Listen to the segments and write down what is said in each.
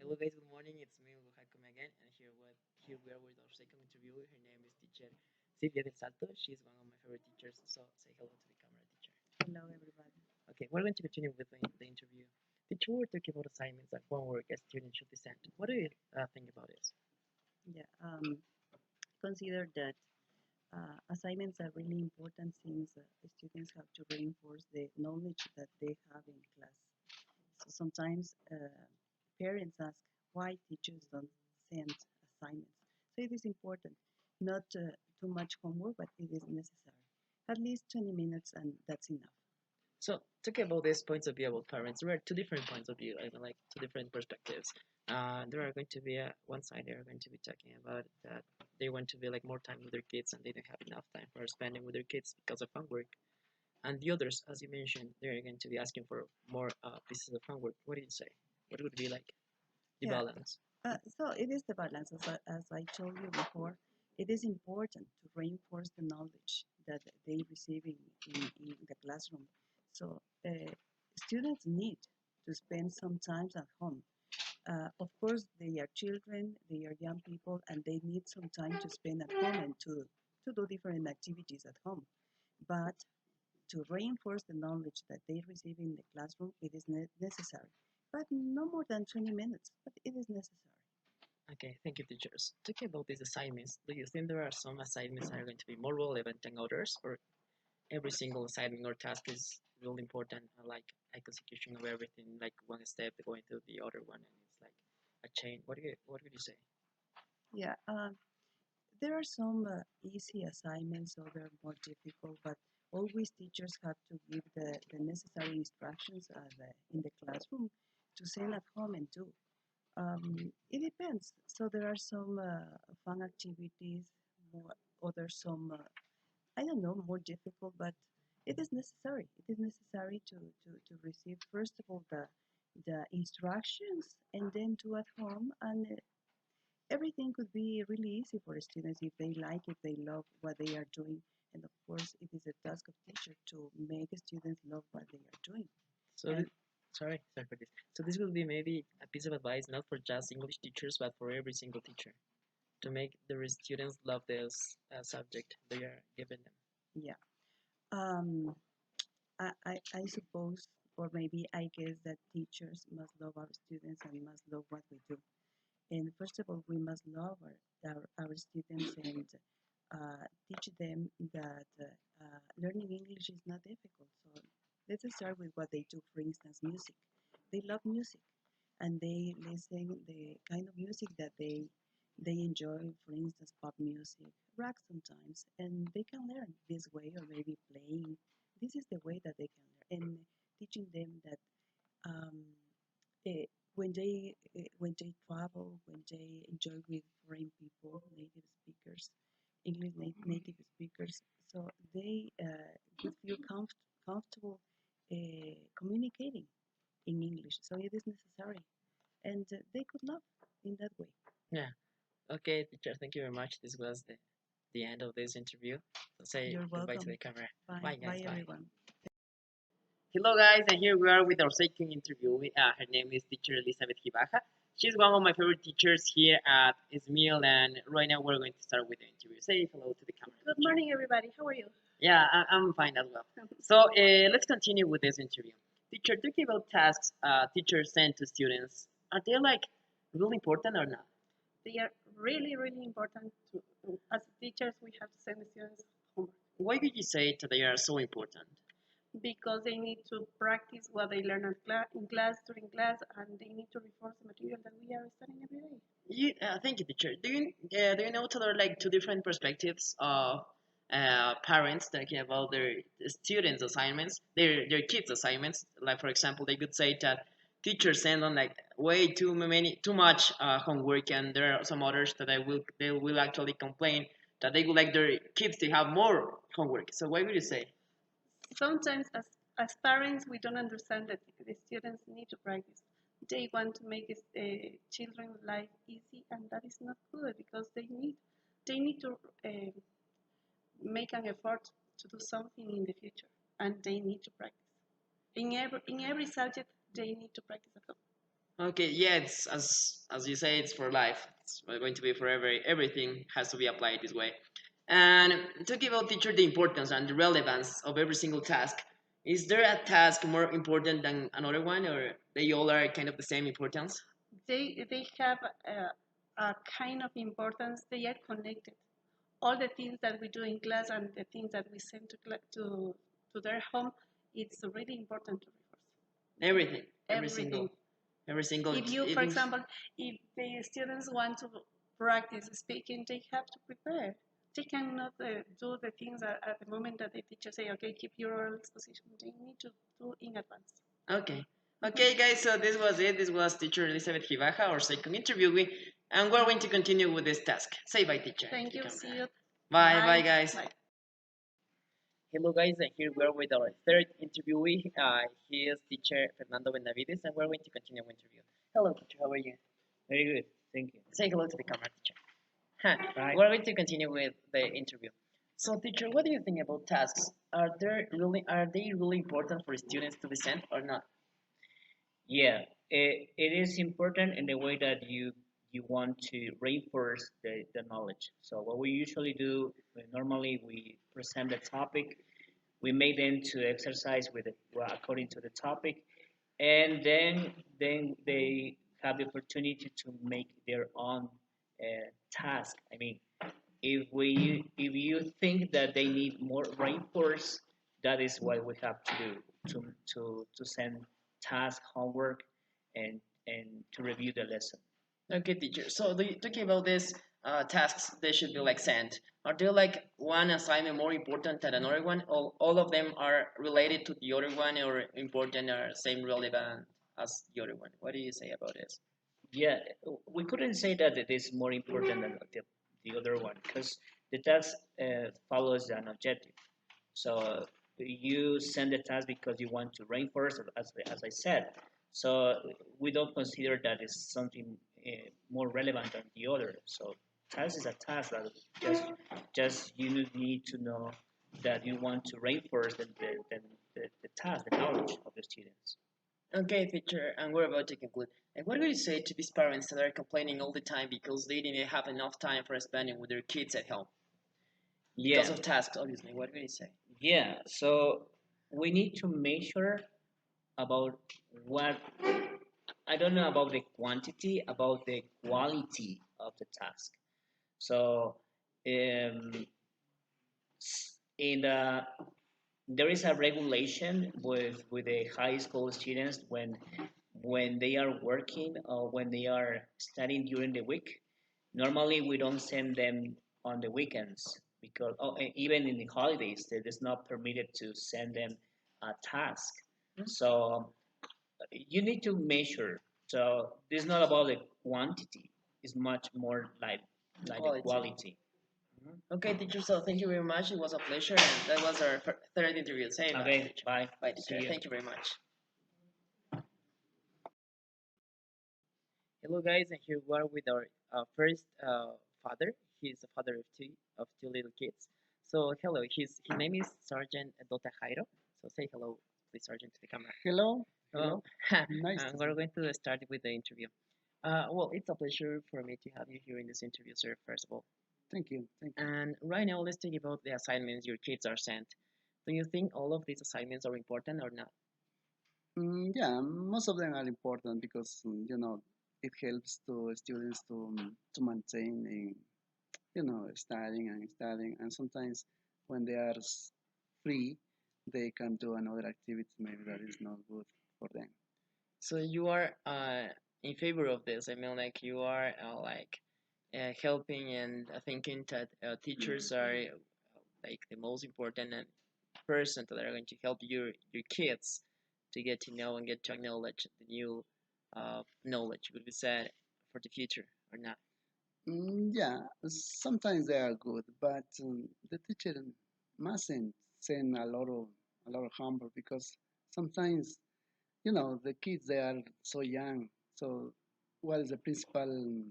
Hello guys, good morning. It's me, Hakum again, and here we are with our second interview. Her name is teacher Silvia Del Salto. She's one of my favorite teachers. So say hello to the camera, teacher. Hello, everybody. Okay, we're going to continue with the interview. Teacher, we're talking about assignments and homework a student should be sent. What do you think about this? Yeah, consider that assignments are really important since the students have to reinforce the knowledge that they have in class. So sometimes parents ask why teachers don't send assignments. So it is important, not too much homework, but it is necessary. At least 20 minutes, and that's enough. So talking about these points of view about parents, there are two different points of view, I mean, like two different perspectives. There are going to be one side they are going to be talking about that they want to be like more time with their kids and they don't have enough time for spending with their kids because of homework. And the others, as you mentioned, they're going to be asking for more pieces of homework. What do you say? What would be like the Yeah, balance? so it is the balance, as I told you before. It is important to reinforce the knowledge that they receive in the classroom. So students need to spend some time at home. Of course, they are children, they are young people, and they need some time to spend at home and to do different activities at home. But to reinforce the knowledge that they receive in the classroom, it is necessary. But no more than 20 minutes, but it is necessary. Okay, thank you, teachers. Talking about these assignments, do you think there are some assignments that are going to be more relevant than others, or every single assignment or task is really important, like execution of everything, like one step going to the other one, and it's like a chain? What would you say? Yeah, there are some easy assignments, other more difficult, but always teachers have to give the necessary instructions in the classroom to send at home and do. It depends. So there are some fun activities, more others some I don't know more difficult, but it is necessary. It is necessary to receive first of all the instructions and then do at home, and everything could be really easy for students if they like, if they love what they are doing. And of course, it is a task of teacher to make students love what they are doing. So, And sorry for this. So this will be maybe a piece of advice not for just English teachers, but for every single teacher to make their students love this subject they are giving them. yeah, um, I suppose, or maybe I guess that teachers must love our students and must love what we do. And first of all, we must love our students and teach them that learning English is not difficult. So let's start with what they do. For instance, music. They love music, and they listen the kind of music that they enjoy. For instance, pop music, rock sometimes, and they can learn this way, or maybe playing. This is the way that they can learn, and teaching them that um, eh, when they travel, when they enjoy with foreign people, native speakers, English native speakers, so they would feel comfortable communicating in English. So it is necessary, and they could love in that way. Yeah. Okay, teacher. Thank you very much. This was the end of this interview. So say You're goodbye to welcome. the camera. Bye, Bye, guys. bye, Bye. everyone. Hello, guys, and here we are with our second interview. Her name is Teacher Elizabeth Gibaja. She's one of my favorite teachers here at Esmil, and right now we're going to start with the interview. Say hello to the camera. Good teacher. morning, everybody. How are you? Yeah, I'm fine as well. So let's continue with this interview. Teacher, talking about tasks teachers send to students, are they like really important or not? They are really, really important. As teachers, we have to send the students homework Why did you say that they are so important? because they need to practice what they learn in class, during class, and they need to reinforce the material that we are studying every day. Thank you, teacher. Do you know that there are like two different perspectives of parents talking about their students' assignments, their kids' assignments? Like for example, they could say that teachers send on like way too much homework, and there are some others that they will actually complain that they would like their kids to have more homework. So what would you say? Sometimes, as parents, we don't understand that the students need to practice. They want to make children's life easy, and that is not good because they need to make an effort to do something in the future, and they need to practice. In every subject, they need to practice at home. Okay, yeah, it's as you say, it's for life. It's going to be forever. Everything has to be applied this way. And talking about teacher, the importance and the relevance of every single task. Is there a task more important than another one, or they all are kind of the same importance? They have a kind of importance. They are connected. All the things that we do in class and the things that we send to their home, it's really important to rehearse Everything, everything. every single. If you, for Even example, if the students want to practice speaking, they have to prepare. They cannot do the things at the moment that the teacher say, okay, keep your oral exposition. They need to do in advance. okay. Mhm. Okay, guys, so this was it. This was teacher Elizabeth Gibaja, our second interviewee, and we're going to continue with this task. Say bye, teacher. Thank To the you. camera. See you. Bye, bye, Bye. guys. Bye. Hello, guys, and here we are with our third interviewee. He is teacher Fernando Benavides, and we're going to continue our interview. Hello, teacher. How are you? Very good. Thank you. Say hello to the camera, teacher. Huh. Bye. We're going to continue with the interview. So, teacher, what do you think about tasks? Are they really important for students to be sent or not? Yeah, it is important in the way that you want to reinforce the knowledge. So what we usually do, normally we present the topic, we make them to exercise with it well, according to the topic, and then they have the opportunity to make their own task. I mean, if you think that they need more reinforce, that is what we have to do to send task homework and to review the lesson. Okay, teacher. So, talking about these tasks, they should be like sent. Are there like one assignment more important than another one? All of them are related to the other one, or important or same relevant as the other one? What do you say about this? Yeah, we couldn't say that it is more important than the other one because the task follows an objective. So you send the task because you want to reinforce, as I said. So we don't consider that is something more relevant than the other. So task is a task that just you need to know that you want to reinforce the task, the knowledge of the students. Okay, teacher, and we're about to conclude. And what do you say to these parents that are complaining all the time because they didn't have enough time for spending with their kids at home because Yeah, of tasks? Obviously, what do you say? yeah. So we need to measure about what I don't know about the quantity, about the quality of the task. So, um, in the there is a regulation with the high school students when they are working or when they are studying during the week. Normally, we don't send them on the weekends because even in the holidays, it is not permitted to send them a task. Hmm? So you need to measure. So this is not about the quantity; it's much more like the Quality. quality. Mhm. Okay, teacher, so thank you very much. It was a pleasure, and that was our third interview. Say bye, Okay, teacher. bye. Bye, See teacher. you. Thank you very much. Hello, guys, and here we are with our first father. He's the father of two little kids. So, hello. His name is Sergeant Dota Jairo. So, say hello, please, Sergeant, to the camera. Hello, Hello. hello. Nice And to we're see going to start with the interview. Well, it's a pleasure for me to have you here in this interview, sir. First of all, Thank you. Thank you. and right now, let's talk about the assignments your kids are sent. Do you think all of these assignments are important or not? Yeah, most of them are important because it helps to students to maintain studying and studying, and sometimes when they are free, they can do another activity maybe that is not good for them. So you are in favor of this. I mean, like you are like helping and thinking that teachers are like the most important person that are going to help your kids to get to know and get to acknowledge the new knowledge would be said for the future or not. Yeah, sometimes they are good, but the teacher mustn't send a lot of homework because sometimes the kids they are so young. So what is the principal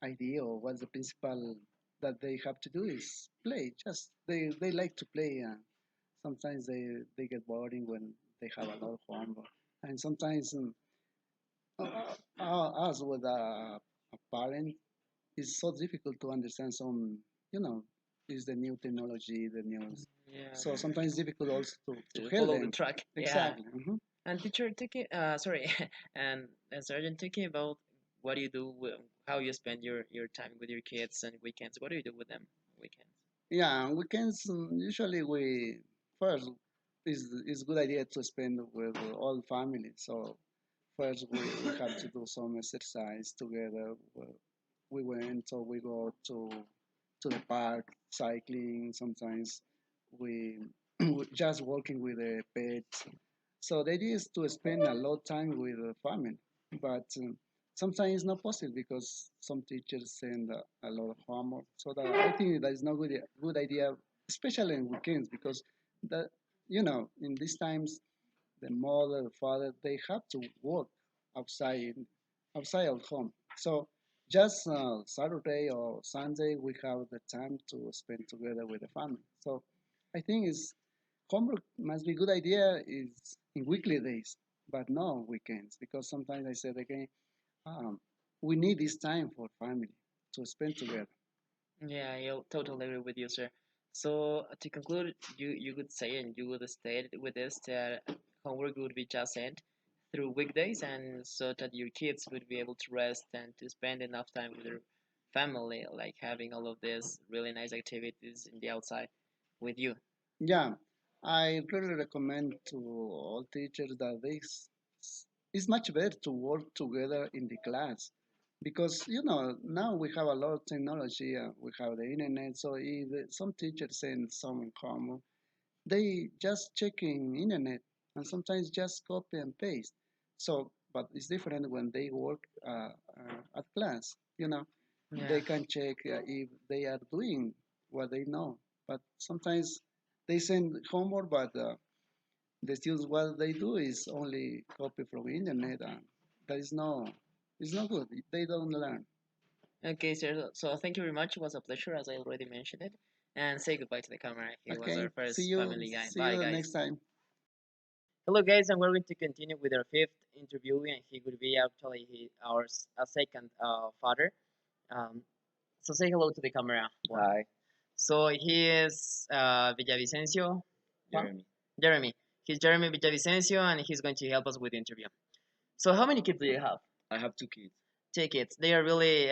idea or what's the principal that they have to do is play. Just they like to play. Sometimes they get boring when they have a lot of homework, and sometimes Us with a parent, it's so difficult to understand some, you know, is the new technology, the news. Yeah, So sometimes it's difficult also to to help follow the them. track. Yeah. Exactly. And teacher, talking, sorry, and Sergeant, talking about what you do, how you spend your time with your kids and weekends. What do you do with them weekends? Yeah, on weekends usually we first is good idea to spend with all family. So first we have to do some exercise together. We went or we go to the park cycling. Sometimes we we just working with the pets. So the idea is to spend a lot of time with the family, but sometimes it's not possible because some teachers send a lot of homework. So that I think that is not good idea, especially in weekends, because that in these times the mother, the father, they have to work outside outside of home. So just Saturday or Sunday we have the time to spend together with the family. So I think is homework must be good idea is in weekly days, but no weekends because sometimes I said again, um, we need this time for family to spend together. Yeah, I totally agree with you, sir. So to conclude, you could say and you would state with this that homework would be just sent through weekdays, and so that your kids would be able to rest and to spend enough time with their family, like having all of these really nice activities in the outside with you. Yeah, I really recommend to all teachers that this it's much better to work together in the class because now we have a lot of technology. We have the internet, so if some teachers send some homework, they just checking internet and sometimes just copy and paste. So, but it's different when they work at class. Yeah. They can check if they are doing what they know. But sometimes they send homework, but the students what they do is only copy from internet, and that is no, it's not good. They don't learn. Okay, sir. So thank you very much. It was a pleasure, as I already mentioned it. And say goodbye to the camera. He was Okay, our see first you, family guy. see Bye, you the next guys. time. Hello, guys, and we're going to continue with our fifth interview, and he would be actually our a second father. Um, so say hello to the camera. One. Hi, So he is Villavicencio. Juan? Jeremy. Jeremy. He's Jeremy Villavicencio, and he's going to help us with the interview. So how many kids do you have? I have two kids. Two kids. They are really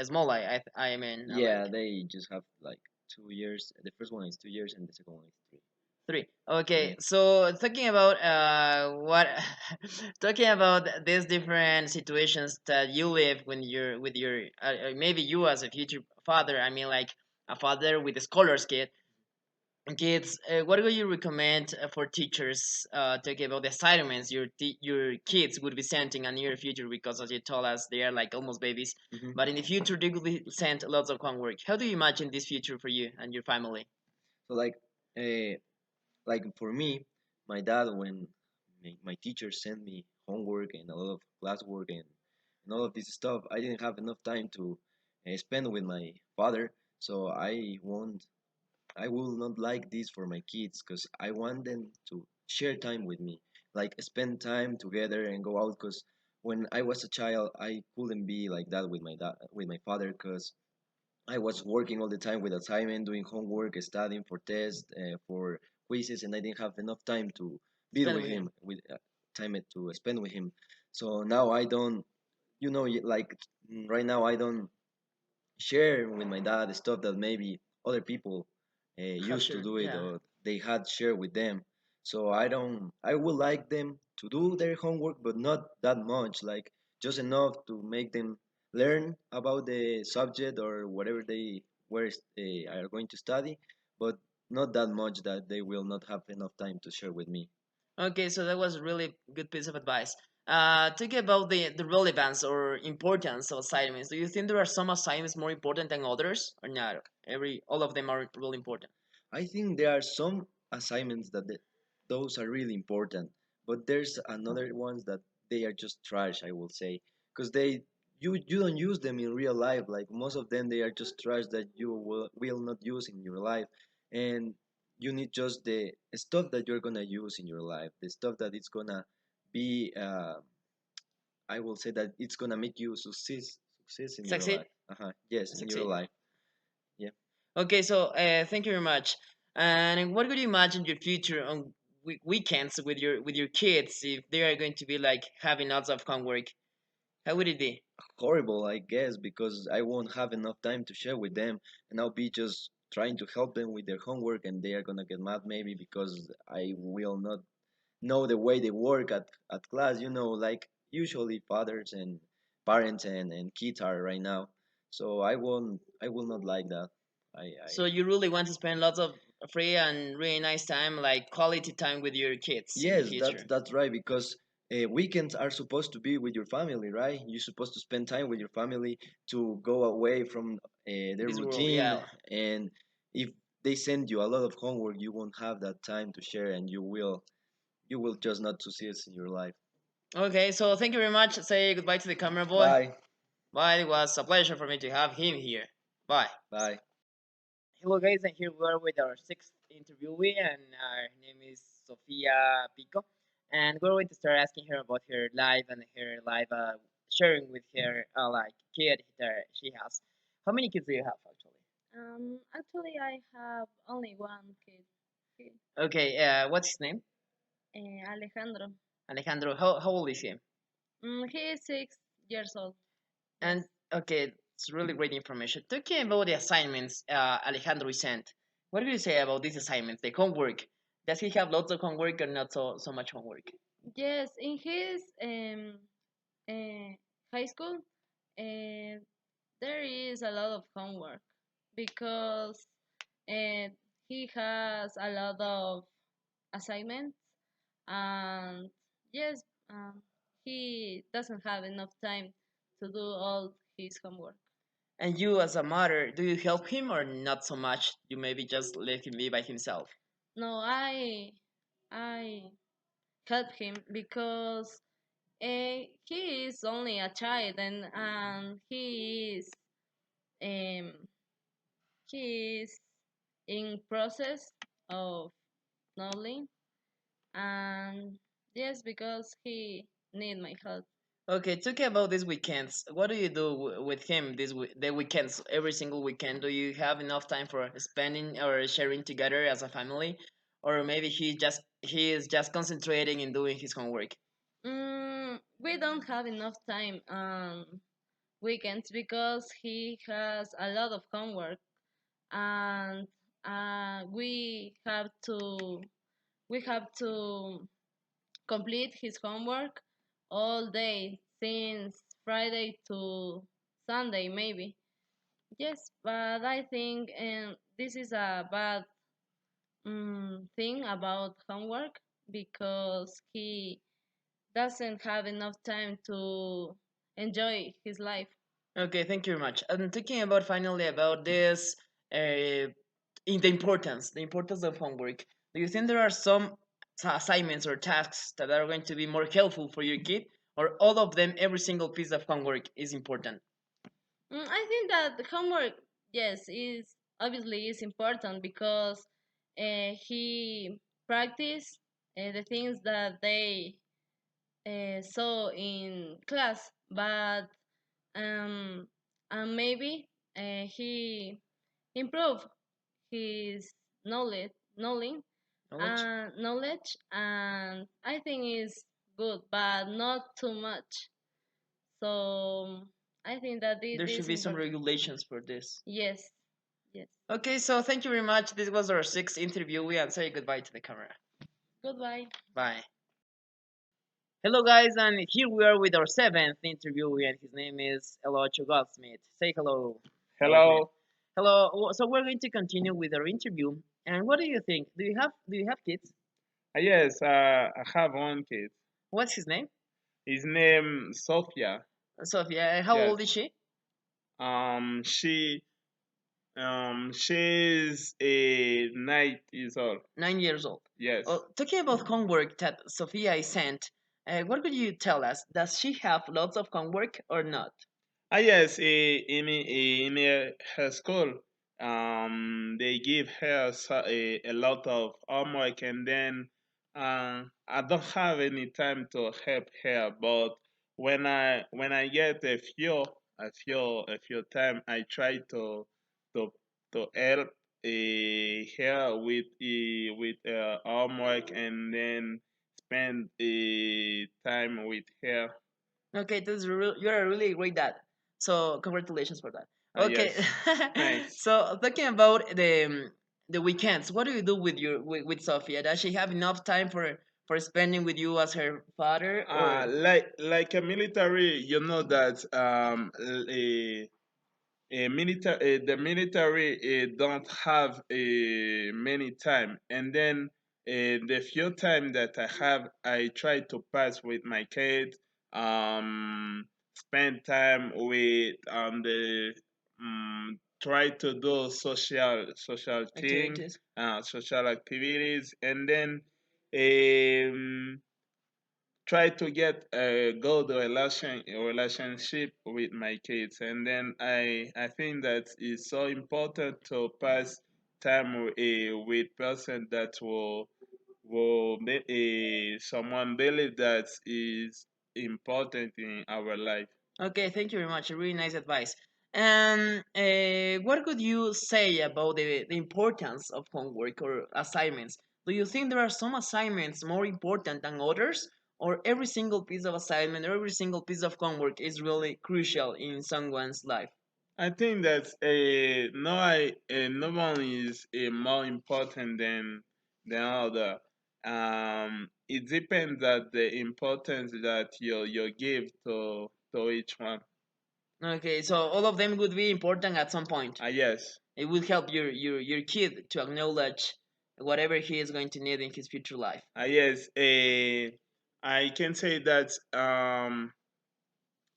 small. I mean, Yeah, like they just have like 2 years. The first one is 2 years, and the second one is three. three. Yeah. Okay, so talking about what talking about these different situations that you live when you're with your maybe you as a future father. I mean, like a father with a scholar's kid. Kids, what would you recommend for teachers talking about the assignments your kids would be sending in the near future? Because as you told us, they are like almost babies, hmm but in the future they will be sent lots of homework. How do you imagine this future for you and your family? So uh, like for me, my dad when my teacher sent me homework and a lot of classwork and all of this stuff, I didn't have enough time to spend with my father. So I will not like this for my kids because I want them to share time with me, like spend time together and go out. Because when I was a child, I couldn't be like that with my dad, with my father, because I was working all the time with assignment, doing homework, studying for tests, for quizzes, and I didn't have enough time to be Spend with with him. him, with time to spend with him. So now I don't, like right now I don't share with my dad stuff that maybe other people Have used to sure, do it yeah. or they had shared with them. So I would like them to do their homework, but not that much, like just enough to make them learn about the subject or whatever they are going to study, but not that much that they will not have enough time to share with me. Okay, so that was a really good piece of advice. Talking about the relevance or importance of assignments, do you think there are some assignments more important than others, or not? All of them are really important. I think there are some assignments that those are really important, but there's another ones that they are just trash, I will say, because you don't use them in real life. Like most of them, they are just trash that you will not use in your life, and you need just the stuff that you're gonna use in your life, the stuff that it's gonna be I will say that it's gonna make you success in your Succeed? life. Yes, in your Succeed. life. Yeah. Okay, so thank you very much. And what would you imagine your future on weekends with your kids if they are going to be like having lots of homework? How would it be? Horrible, I guess, because I won't have enough time to share with them, and I'll be just trying to help them with their homework, and they are gonna get mad maybe because I will not know the way they work at class. Like usually fathers and parents and kids are right now. So I will not like that. I So you really want to spend lots of free and really nice time, like quality time with your kids in the Yes, that's future. that's right because weekends are supposed to be with your family, right? You're supposed to spend time with your family to go away from their This world, routine, yeah. and if they send you a lot of homework, you won't have that time to share, and you will just not succeed in your life. Okay, so thank you very much. Say goodbye to the camera boy. Bye, Bye. It was a pleasure for me to have him here. Bye. bye. Hello, guys, and here we are with our sixth interviewee, and her name is Sofia Pico. And we're going to start asking her about her life and her life sharing with her like kid that she has. How many kids do you have actually? Actually, I have only one kid, he, Okay, what's his name? Alejandro. Alejandro. How old is he? He is 6 years old. And Yes. okay, it's really great information. Talking about the assignments Alejandro sent, what do you say about these assignments, the homework? Does he have lots of homework or not so much homework? Yes, in his uh, high school, uh, there is a lot of homework because uh, he has a lot of assignments, and yes, he doesn't have enough time to do all his homework. And you, as a mother, do you help him or not so much? You maybe just let him be by himself. No, I help him because he is only a child, and um he is in process of knowing, and yes, because he need my help. Okay, talking about these weekends, what do you do with him the weekends? Every single weekend, do you have enough time for spending or sharing together as a family, or maybe he is just concentrating in doing his homework? We don't have enough time on weekends because he has a lot of homework, and we have to complete his homework all day since Friday to Sunday maybe. Yes, but I think this is a bad thing about homework because he doesn't have enough time to enjoy his life. Okay, thank you very much. And talking about finally about this, in the importance of homework. Do you think there are some assignments or tasks that are going to be more helpful for your kid, or all of them, every single piece of homework is important? I think that the homework, yes, is obviously is important because he practice the things that they saw in class, but um, and maybe he improve his Knowledge. knowledge, and I think is good, but not too much. So I think that There this should is be some important. regulations for this. Yes, yes. Okay, so thank you very much. This was our sixth interview. We and say goodbye to the camera. Goodbye. Bye. Hello, guys, and here we are with our seventh interviewee, and his name is Elocho Goldsmith. Say hello, Goldsmith. Hello. Hello. So we're going to continue with our interview. And what do you think? Do you have kids? Yes, I have one kid. What's his name? His name Sophia. Sophia. How Yes. old is she? Um, she she's a 9 years old. 9 years old. Yes. Talking about homework that Sophia is sent, what could you tell us? Does she have lots of homework or not? Yes. Her school, they give her a lot of homework, and then I don't have any time to help her. But when I get a few time, I try to help here with homework, and then spend time with her. Okay, you're a really great dad. So congratulations for that. Okay, Yes, thanks. so talking about the weekends, what do you do with with Sophia? Does she have enough time for spending with you as her father, or Like a military, you know that the military don't have many time, and then the few time that I have, I try to pass with my kids, spend time with the try to do social thing, activities? social activities, and then um, try to get a good relationship with my kids, and then I think that it's so important to pass time with person that will be someone believe that is important in our life. Okay, thank you very much. A really nice advice. And what could you say about the importance of homework or assignments? Do you think there are some assignments more important than others, or every single piece of assignment or every single piece of homework is really crucial in someone's life? I think that no one is more important than other. It depends that the importance that you give to each one. Okay, so all of them would be important at some point. Yes. It will help your kid to acknowledge whatever he is going to need in his future life. Yes. I can say that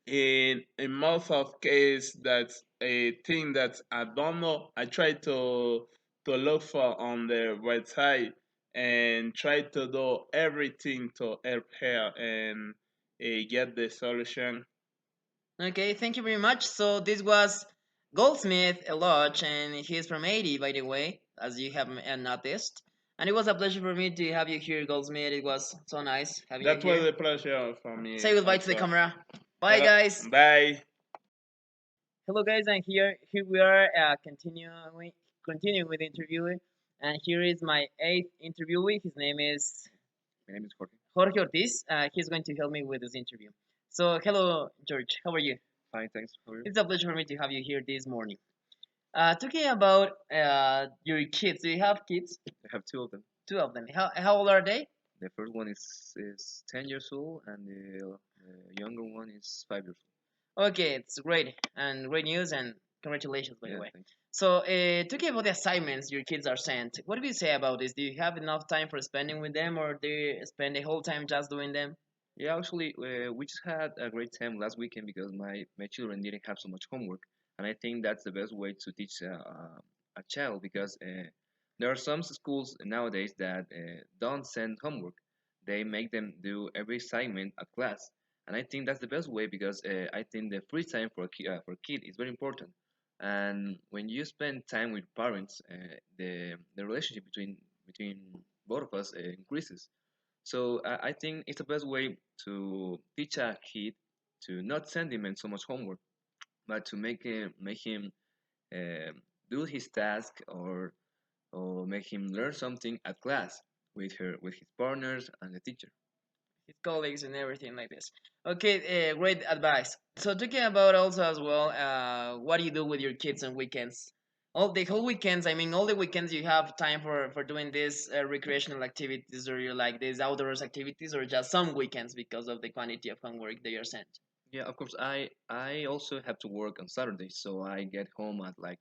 in most of case, that's a thing that I don't know. I try to look for on the website and try to do everything to help her and get the solution. Okay, thank you very much. So this was Goldsmith Lodge, and he's from Haiti, by the way, as you have noticed. And it was a pleasure for me to have you here, Goldsmith. It was so nice having you That was here. a pleasure for Say me goodbye to the also. camera. Bye, guys. Bye. Hello, guys, and here we are continuing with the interview. And here is my eighth interviewee. His name is My name is Jorge. Jorge Ortiz. He's going to help me with this interview. So, hello, George. How are you? Fine, thanks. How are you? It's a pleasure for me to have you here this morning. Talking about your kids, do you have kids? I have two of them. Two of them. How old are they? The first one is 10 years old, and the younger one is 5 years Okay, it's great and great news and congratulations by old. the Yeah, way. thanks. So, talking about the assignments your kids are sent, what do you say about this? Do you have enough time for spending with them, or do you spend the whole time just doing them? Yeah, actually, we just had a great time last weekend because my children didn't have so much homework, and I think that's the best way to teach a child because there are some schools nowadays that don't send homework. They make them do every assignment at class, and I think that's the best way because I think the free time for a kid is very important. And when you spend time with parents, the relationship between both of us increases. So I think it's the best way to teach a kid to not send him in so much homework, but to make him do his task or make him learn something at class with his partners and the teacher. His colleagues and everything like this. Okay, great advice. So talking about also as well, what do you do with your kids on weekends? All the whole weekends. I mean, all the weekends you have time for doing these recreational activities, or you like these outdoors activities, or just some weekends because of the quantity of homework they are sent. Yeah, of course. I also have to work on Saturdays, so I get home at like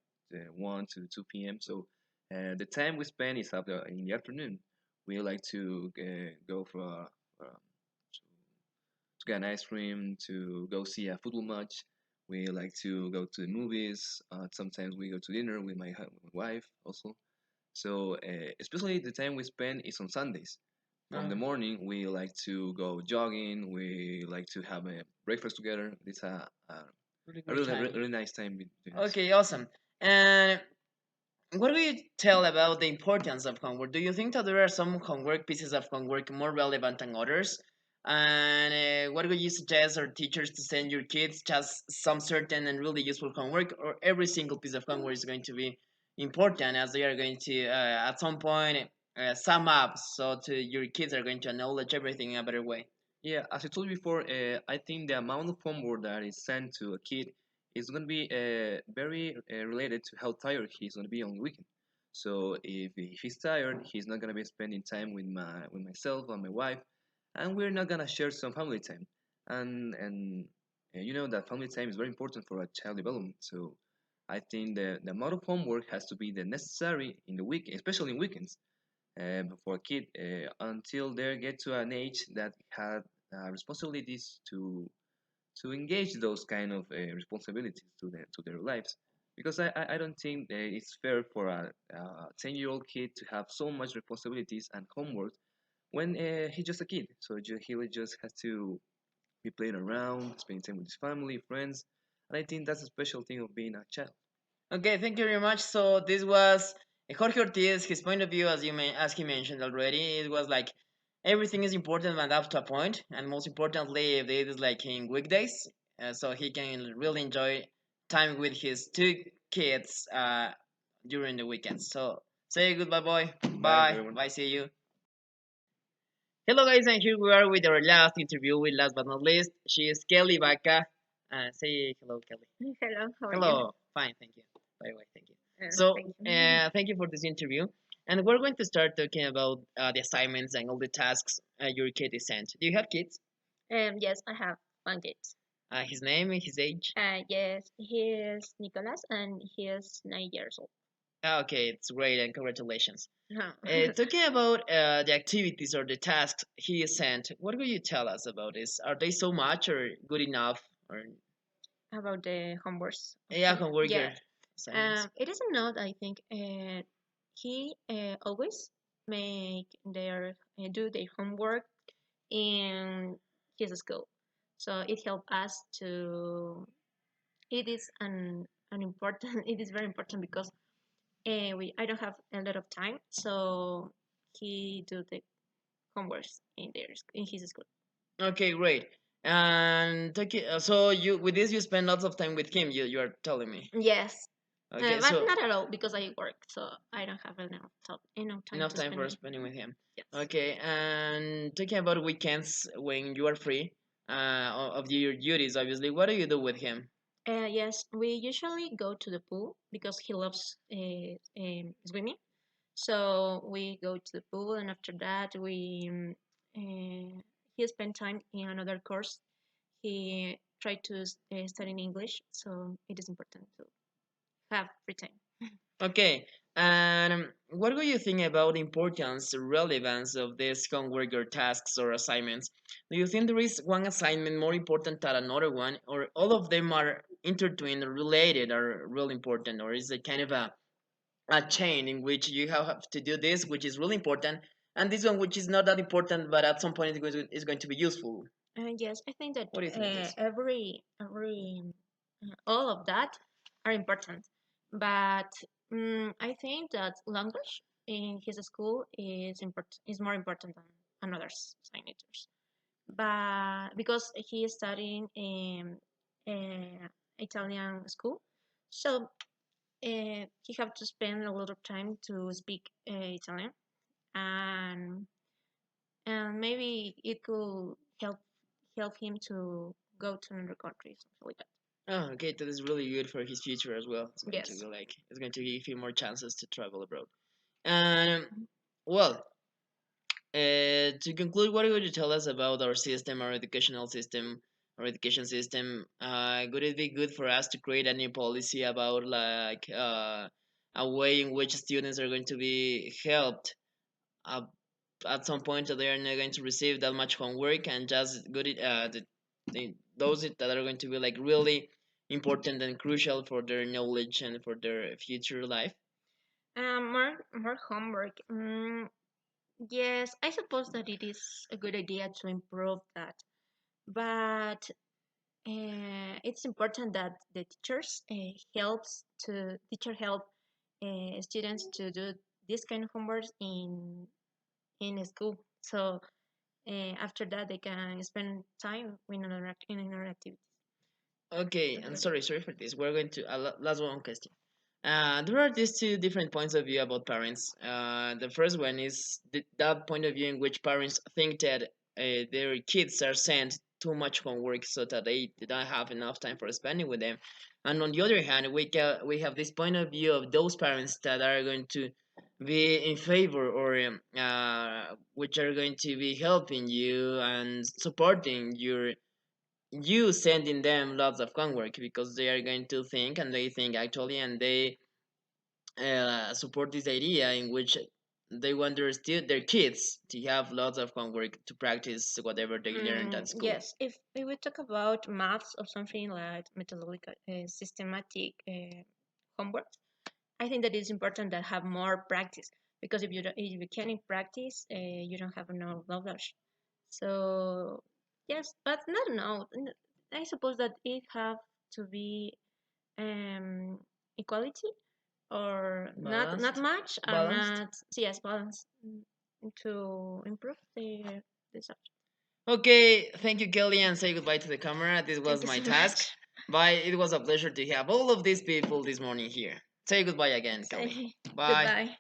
1 to 2 p.m. So the time we spend is after in the afternoon. We like to go to get an ice cream, to go see a football match. We like to go to the movies. Sometimes we go to dinner with my wife also. So especially the time we spend is on Sundays. From the Okay. morning, we like to go jogging. We like to have a breakfast together. It's Really a great time. really nice time between us. Okay, awesome. And what do you tell about the importance of homework? Do you think that there are some homework pieces of homework more relevant than others? And what would you suggest our teachers to send your kids just some certain and really useful homework, or every single piece of homework is going to be important as they are going to at some point sum up so to your kids are going to acknowledge everything in a better way? Yeah, as I told you before, I think the amount of homework that is sent to a kid is going to be very related to how tired he's going to be on the weekend. So if he's tired, he's not going to be spending time with myself and my wife, and we're not going to share some family time. And you know that family time is very important for a child development. So I think the amount of homework has to be the necessary in the week, especially in weekends for a kid until they get to an age that have responsibilities to engage those kind of responsibilities to their lives. Because I don't think it's fair for a 10-year-old kid to have so much responsibilities and homework when he's just a kid. So he will just have to be playing around, spending time with his family, friends, and I think that's a special thing of being a child. Okay, thank you very much. So this was Jorge Ortiz. His point of view, as he mentioned already, it was like everything is important and up to a point, and most importantly, if it is like in weekdays, so he can really enjoy time with his two kids during the weekends. So say goodbye, boy. Bye, Bye. everyone. Bye. See you. Hello, guys, and here we are with our last interview. With last but not least, she is Kelly Baca. Say hello, Kelly. Hello, how are you? Hello. Fine, thank you. By the way, thank you. So, Thank you. thank you for this interview. And we're going to start talking about the assignments and all the tasks your kid is sent. Do you have kids? Yes, I have one kid. His name, his age? Yes, he is Nicholas and he is 9 years old. Okay, it's great and congratulations. No. Talking about the activities or the tasks he is sent, what will you tell us about this? Are they so much or good enough? Or About the homeworks. yeah, homework your Yeah. assignments. It is a note. I think he always make their do their homework in his school, so it helps us to. It is an important. It is very important because we I don't have a lot of time, so he do the homeworks in his school. Okay, great. And so you with this you spend lots of time with him. You are telling me. Yes, Okay, but so not at all because I work, so I don't have enough time enough to time spend for with spending him. with him. Yes. Okay, and talking about weekends when you are free of your duties, obviously, what do you do with him? Yes, we usually go to the pool because he loves swimming. So we go to the pool, and after that, he spent time in another course. He tried to study in English, so it is important to have free time. Okay, and what do you think about the importance, relevance of this homework or tasks or assignments? Do you think there is one assignment more important than another one, or all of them are intertwined, or related, or really important, or is it kind of a chain in which you have to do this, which is really important, and this one, which is not that important, but at some point is going to be useful? Yes, I think that What do you think of this? every all of that are important, but I think that language in his school is more important than another signatures. But because he is studying in Italian school, so he have to spend a lot of time to speak Italian, and maybe it could help him to go to another country, something like that. Oh, okay, that is really good for his future as well. It's going to Yes. be like it's going to give him more chances to travel abroad. And well, to conclude, what would you tell us about our system, our educational system, our education system? Would it be good for us to create a new policy about like a way in which students are going to be helped uh, at some point that they are not going to receive that much homework and just those that are going to be like really important and crucial for their knowledge and for their future life? More homework. Yes, I suppose that it is a good idea to improve that, but it's important that the teachers help students to do this kind of homework in school. So after that they can spend time in another activities. Okay, and sorry for this. We're going to last one question. There are these two different points of view about parents. The first one is that point of view in which parents think that their kids are sent too much homework so that they don't have enough time for spending with them. And on the other hand, we have this point of view of those parents that are going to be in favor or which are going to be helping you and supporting you sending them lots of homework because they are going to think and they think actually and they support this idea in which they want their kids to have lots of homework to practice whatever they learned at school. Yes, if we talk about maths or something like methodological, systematic homework, I think that it's important that have more practice because if you can't practice, you don't have no knowledge. So yes, but not no. I suppose that it have to be um, equality or not Balanced, much and balanced. not yes balance to improve the subject. Okay, thank you, Kelly, and say goodbye to the camera. This Thank was you my so task. much. Bye. It was a pleasure to have all of these people this morning here. Say goodbye again, Kelly. Say Bye. goodbye.